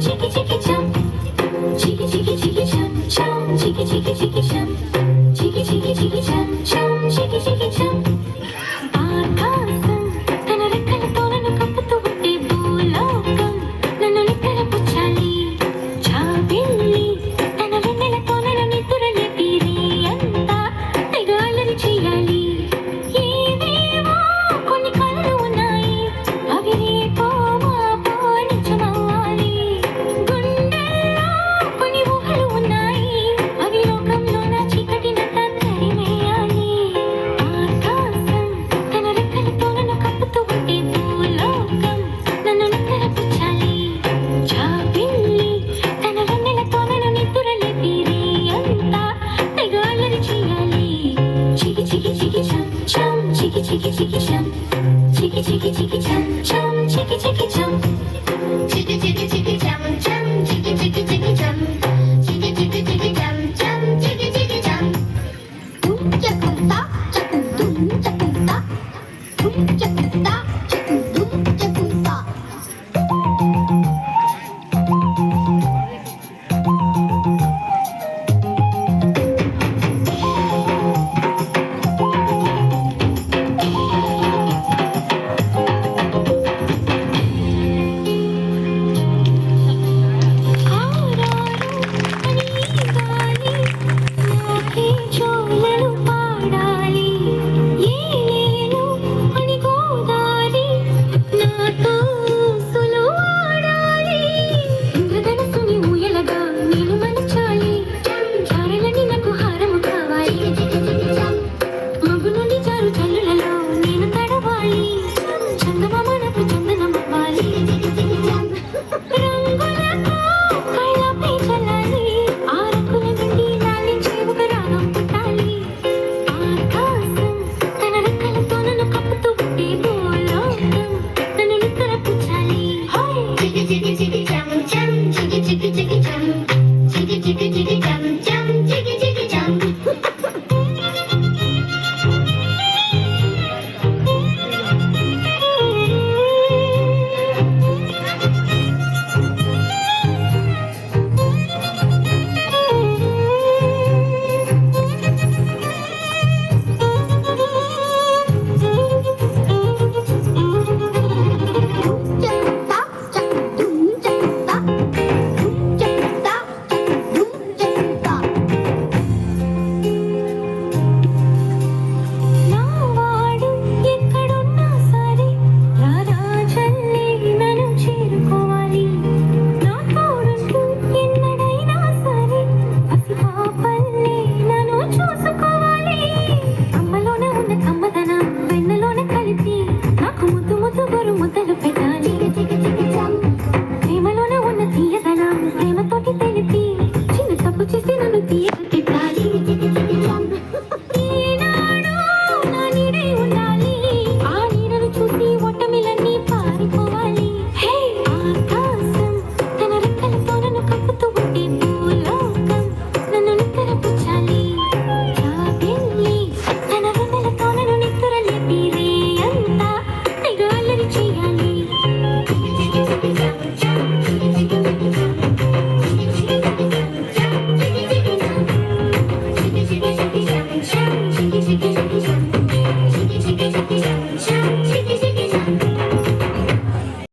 చికి చికి చం చికి చికి చికి చం చం చికి చికి చికి చం చికి చికి చికి చం చం చికి చికి చం ఆకాశం తన రెక్కలతో నన్ను కప్పుతూ ఉంటే భూలోకం నన్ను నిద్రపుచ్చాలి జాబిల్లి తన వెన్నెలతో నన్ను నిద్రలేపి రేయంతా తెగ అల్లరి చేయాలి ఏవేవో కొన్ని కలలు ఉన్నాయి అవి రేపో మాపో నిజమవ్వాలి గుండెల్లో కొన్ని ఊహలు ఉన్నాయి అవి లోకంలో నా చీకటినంతా తరిమేయాలి ఆకాశం తన రెక్కలతో నన్ను కప్పుతూ ఉంటే భూలోకం నన్ను నిద్రపుచ్చాలి జాబిల్లి తన వెన్నెలతో నన్ను నిద్రలేపి రేయంతా తెగ అల్లరి చేయాలి చికి చికి చికి చం చం చికి చికి చికి చం చికి చికి చికి చం చం చికి చికి చం